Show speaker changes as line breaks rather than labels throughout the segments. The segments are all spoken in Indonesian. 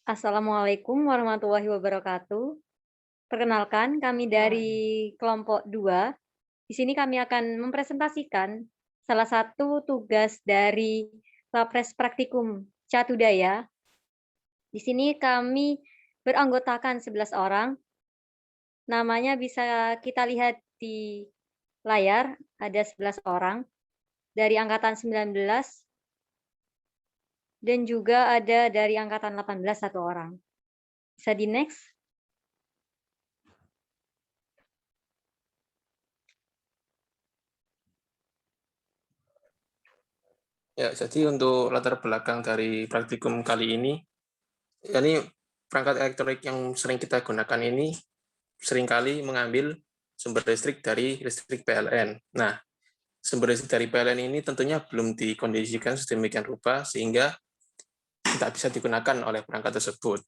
Assalamualaikum warahmatullahi wabarakatuh. Perkenalkan, kami dari kelompok 2. Di sini kami akan mempresentasikan salah satu tugas dari Lapres Praktikum Catudaya. Di sini kami beranggotakan 11 orang. Namanya bisa kita lihat di layar, ada 11 orang dari angkatan 19 dan juga ada dari angkatan 18 satu orang. Bisa di next?
Ya, jadi untuk latar belakang dari praktikum kali ini perangkat elektronik yang sering kita gunakan ini seringkali mengambil sumber listrik dari listrik PLN. Nah, sumber listrik dari PLN ini tentunya belum dikondisikan sedemikian rupa sehingga tidak bisa digunakan oleh perangkat tersebut.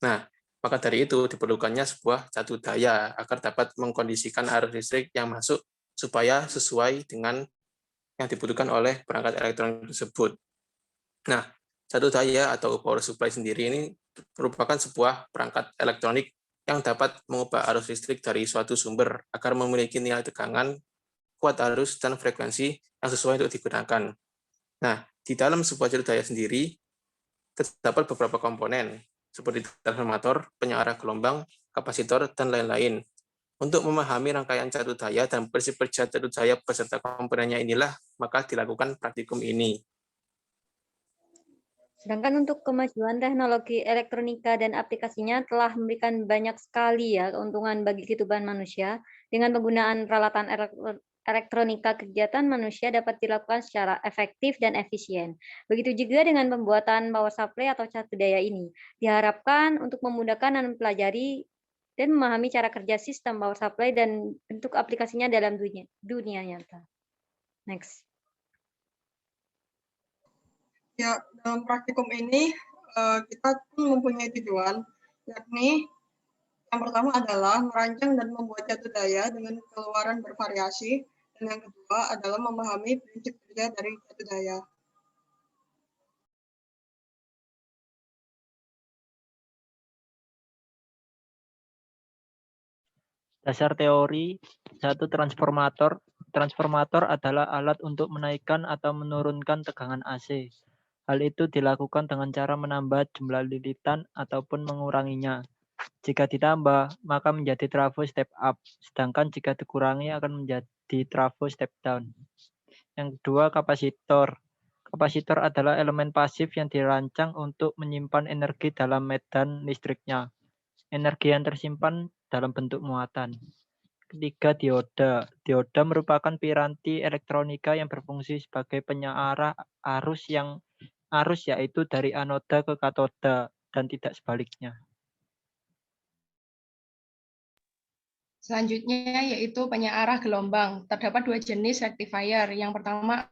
Nah, maka dari itu diperlukannya sebuah catu daya agar dapat mengkondisikan arus listrik yang masuk supaya sesuai dengan yang dibutuhkan oleh perangkat elektronik tersebut. Nah, catu daya atau power supply sendiri ini merupakan sebuah perangkat elektronik yang dapat mengubah arus listrik dari suatu sumber agar memiliki nilai tegangan, kuat arus, dan frekuensi yang sesuai untuk digunakan. Nah, di dalam sebuah catu daya sendiri, terdapat beberapa komponen, seperti transformator, penyearah gelombang, kapasitor, dan lain-lain. Untuk memahami rangkaian catu daya dan prinsip kerja catu daya beserta komponennya inilah, maka dilakukan praktikum ini.
Sedangkan untuk kemajuan teknologi elektronika dan aplikasinya telah memberikan banyak sekali ya keuntungan bagi kehidupan manusia. Dengan penggunaan peralatan elektronika, kegiatan manusia dapat dilakukan secara efektif dan efisien. Begitu juga dengan pembuatan power supply atau catu daya ini. Diharapkan untuk memudahkan dan mempelajari dan memahami cara kerja sistem power supply dan bentuk aplikasinya dalam dunia nyata. Next.
Ya, dalam praktikum ini kita pun mempunyai tujuan, yakni yang pertama adalah merancang dan membuat catu daya dengan keluaran bervariasi, dan yang kedua adalah memahami prinsip kerja dari catu daya.
Dasar teori, satu transformator. Transformator adalah alat untuk menaikkan atau menurunkan tegangan AC. Hal itu dilakukan dengan cara menambah jumlah lilitan ataupun menguranginya. Jika ditambah, maka menjadi trafo step up, sedangkan jika dikurangi akan menjadi trafo step down. Yang kedua, kapasitor. Kapasitor adalah elemen pasif yang dirancang untuk menyimpan energi dalam medan listriknya. Energi yang tersimpan dalam bentuk muatan. Ketiga, dioda. Dioda merupakan piranti elektronika yang berfungsi sebagai penyearah arus yaitu dari anoda ke katoda dan tidak sebaliknya.
Selanjutnya yaitu penyearah gelombang. Terdapat dua jenis rectifier. Yang pertama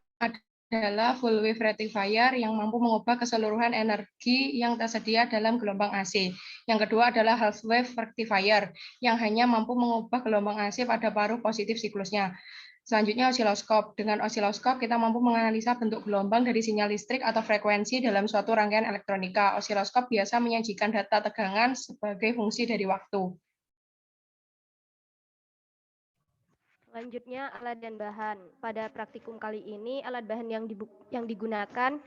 adalah full wave rectifier yang mampu mengubah keseluruhan energi yang tersedia dalam gelombang AC. Yang kedua adalah half wave rectifier yang hanya mampu mengubah gelombang AC pada paruh positif siklusnya. Selanjutnya osiloskop. Dengan osiloskop kita mampu menganalisa bentuk gelombang dari sinyal listrik atau frekuensi dalam suatu rangkaian elektronika. Osiloskop biasa menyajikan data tegangan sebagai fungsi dari waktu.
Selanjutnya, alat dan bahan. Pada praktikum kali ini, alat bahan yang digunakan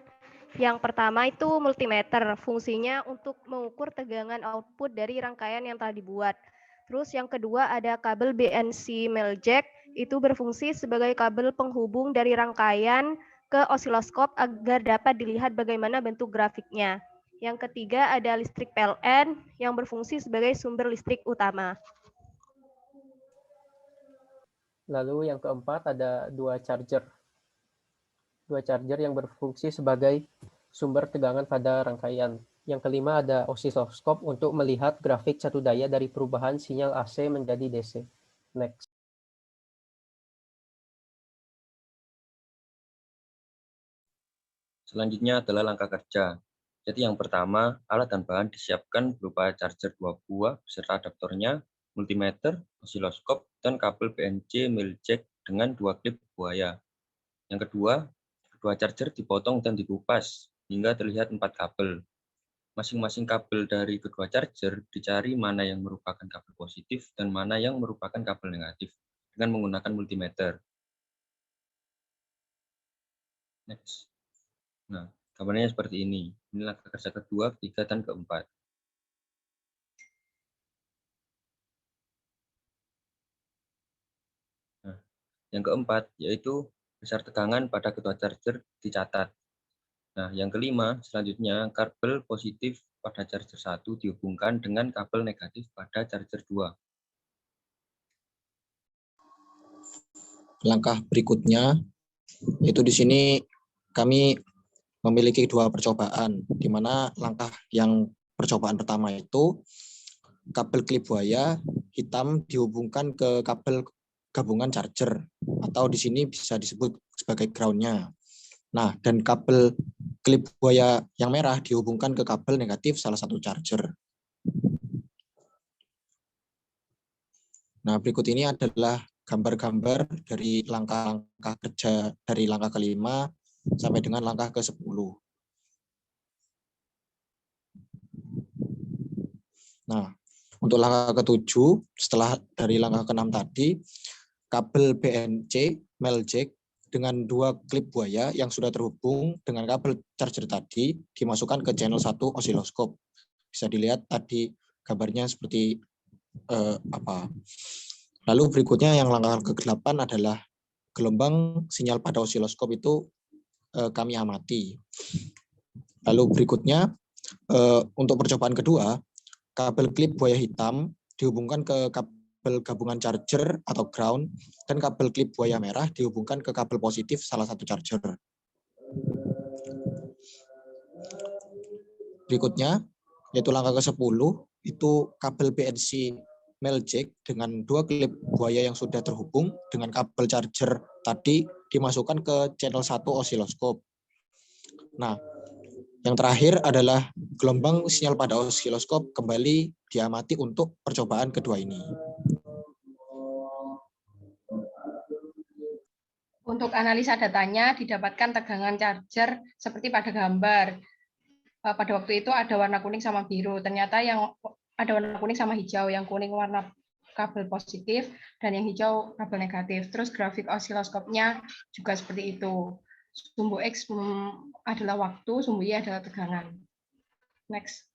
yang pertama itu multimeter. Fungsinya untuk mengukur tegangan output dari rangkaian yang telah dibuat. Terus yang kedua ada kabel BNC male jack. Itu berfungsi sebagai kabel penghubung dari rangkaian ke osiloskop agar dapat dilihat bagaimana bentuk grafiknya. Yang ketiga ada listrik PLN yang berfungsi sebagai sumber listrik utama.
Lalu yang keempat ada dua charger. Dua charger yang berfungsi sebagai sumber tegangan pada rangkaian. Yang kelima ada osiloskop untuk melihat grafik catu daya dari perubahan sinyal AC menjadi DC. Next.
Selanjutnya adalah langkah kerja. Jadi yang pertama, alat dan bahan disiapkan berupa charger 2 buah beserta adaptornya, multimeter, osiloskop, dan kabel BNC male jack dengan 2 klip buaya. Yang kedua, kedua charger dipotong dan dikupas hingga terlihat 4 kabel. masing-masing kabel dari kedua charger dicari mana yang merupakan kabel positif dan mana yang merupakan kabel negatif dengan menggunakan multimeter. Next. Nah, gambarnya seperti ini. Ini langkah kerja kedua, ketiga, dan keempat. Nah, yang keempat yaitu besar tegangan pada kedua charger dicatat. Nah, yang kelima, selanjutnya kabel positif pada charger 1 dihubungkan dengan kabel negatif pada charger 2.
Langkah berikutnya, yaitu di sini kami memiliki dua percobaan, di mana langkah yang percobaan pertama itu kabel klip buaya hitam dihubungkan ke kabel gabungan charger, atau di sini bisa disebut sebagai ground-nya. Nah, dan kabel klip buaya yang merah dihubungkan ke kabel negatif salah satu charger. Nah, berikut ini adalah gambar-gambar dari langkah-langkah kerja dari langkah kelima sampai dengan langkah ke-10. Nah, untuk langkah ke-7, setelah dari langkah ke-6 tadi, kabel BNC Meljack dengan dua klip buaya yang sudah terhubung dengan kabel charger tadi dimasukkan ke channel 1 osiloskop. Bisa dilihat tadi gambarnya seperti apa. Lalu berikutnya yang langkah ke-8 adalah gelombang sinyal pada osiloskop itu kami amati. Lalu berikutnya untuk percobaan kedua, kabel klip buaya hitam dihubungkan ke kabel gabungan charger atau ground, dan kabel klip buaya merah dihubungkan ke kabel positif salah satu charger. Berikutnya, yaitu langkah ke-10, itu kabel BNC Meljack dengan dua klip buaya yang sudah terhubung dengan kabel charger tadi dimasukkan ke channel 1 osiloskop. Nah, yang terakhir adalah gelombang sinyal pada osiloskop kembali diamati untuk percobaan kedua ini.
Untuk analisa datanya didapatkan tegangan charger seperti pada gambar. Pada waktu itu ada warna kuning sama biru. Ternyata yang ada warna kuning sama hijau. Yang kuning warna kabel positif dan yang hijau kabel negatif. Terus grafik osiloskopnya juga seperti itu. Sumbu X adalah waktu, sumbu Y adalah tegangan. Next.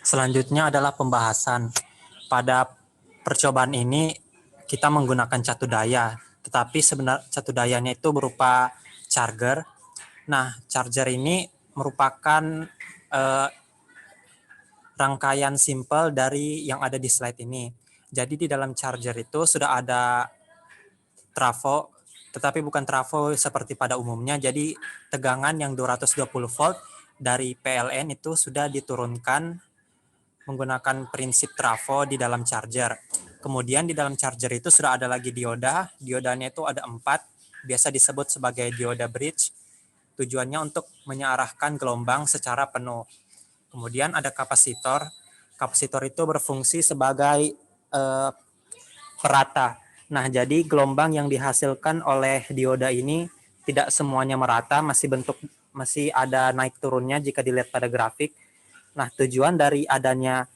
Selanjutnya adalah pembahasan. Pada percobaan ini kita menggunakan catu daya, tetapi sebenarnya catu dayanya itu berupa charger. Nah, charger ini merupakan rangkaian simple dari yang ada di slide ini. Jadi di dalam charger itu sudah ada trafo, tetapi bukan trafo seperti pada umumnya. Jadi tegangan yang 220 volt dari PLN itu sudah diturunkan menggunakan prinsip trafo di dalam charger. Kemudian di dalam charger itu sudah ada lagi dioda. Diodanya itu ada 4, biasa disebut sebagai dioda bridge. Tujuannya untuk mengarahkan gelombang secara penuh. Kemudian ada kapasitor. Kapasitor itu berfungsi sebagai perata. Nah, jadi gelombang yang dihasilkan oleh dioda ini tidak semuanya merata, masih ada naik turunnya jika dilihat pada grafik. Nah, tujuan dari adanya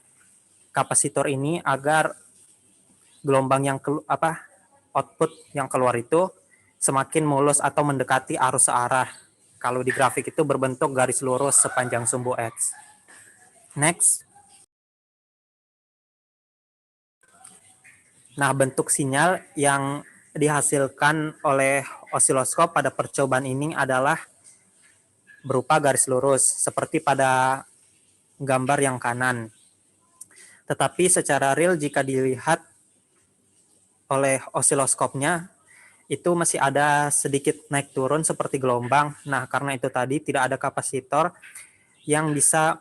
kapasitor ini agar gelombang yang output yang keluar itu semakin mulus atau mendekati arus searah. Kalau di grafik itu berbentuk garis lurus sepanjang sumbu X. Next. Nah, bentuk sinyal yang dihasilkan oleh osiloskop pada percobaan ini adalah berupa garis lurus seperti pada gambar yang kanan. Tetapi secara real jika dilihat oleh osiloskopnya itu masih ada sedikit naik turun seperti gelombang. Nah, karena itu tadi tidak ada kapasitor yang bisa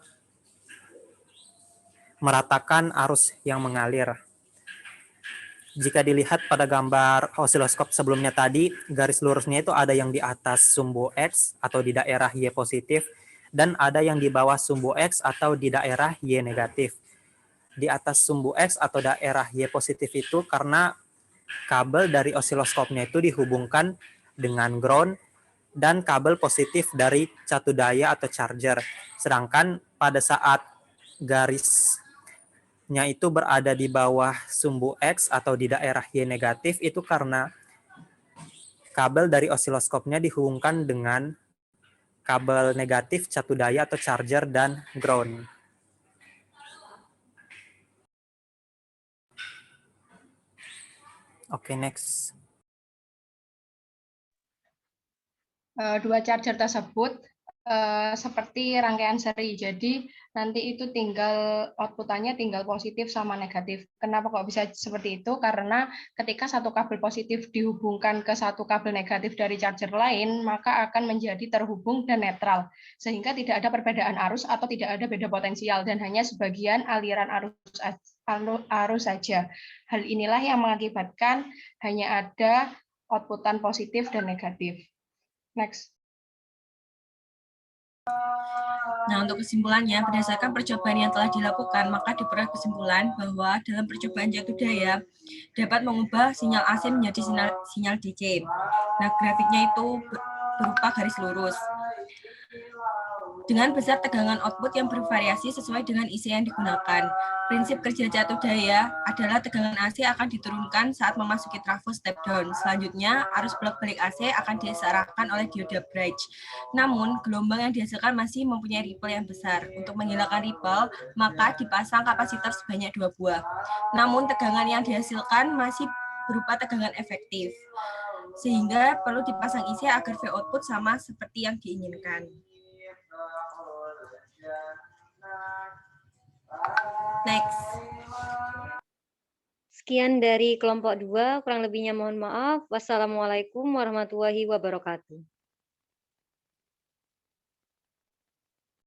meratakan arus yang mengalir. Jika dilihat pada gambar osiloskop sebelumnya tadi, garis lurusnya itu ada yang di atas sumbu X atau di daerah Y positif, dan ada yang di bawah sumbu X atau di daerah Y negatif. Di atas sumbu X atau daerah Y positif itu karena kabel dari osiloskopnya itu dihubungkan dengan ground. dan kabel positif dari catu daya atau charger. Sedangkan pada saat garisnya itu berada di bawah sumbu X atau di daerah Y negatif itu karena kabel dari osiloskopnya dihubungkan dengan kabel negatif catu daya atau charger dan ground. Oke, next.
Dua charger tersebut seperti rangkaian seri. Jadi nanti itu tinggal outputannya tinggal positif sama negatif. Kenapa kok bisa seperti itu? Karena ketika satu kabel positif dihubungkan ke satu kabel negatif dari charger lain, maka akan menjadi terhubung dan netral. Sehingga tidak ada perbedaan arus atau tidak ada beda potensial dan hanya sebagian aliran arus saja. Hal inilah yang mengakibatkan hanya ada outputan positif dan negatif. Next.
Nah, untuk kesimpulannya, berdasarkan percobaan yang telah dilakukan, maka diperoleh kesimpulan bahwa dalam percobaan catu daya dapat mengubah sinyal AC menjadi sinyal DC. Nah, grafiknya itu berupa garis lurus. Dengan besar tegangan output yang bervariasi sesuai dengan isi yang digunakan. Prinsip kerja catu daya adalah tegangan AC akan diturunkan saat memasuki trafo step down. Selanjutnya, arus bolak-balik AC akan diarahkan oleh dioda bridge. Namun, gelombang yang dihasilkan masih mempunyai ripple yang besar. Untuk menghilangkan ripple, maka dipasang kapasitor sebanyak 2 buah. Namun, tegangan yang dihasilkan masih berupa tegangan efektif. Sehingga perlu dipasang IC agar V output sama seperti yang diinginkan. Next.
Sekian dari kelompok 2, kurang lebihnya mohon maaf. Wassalamualaikum warahmatullahi wabarakatuh.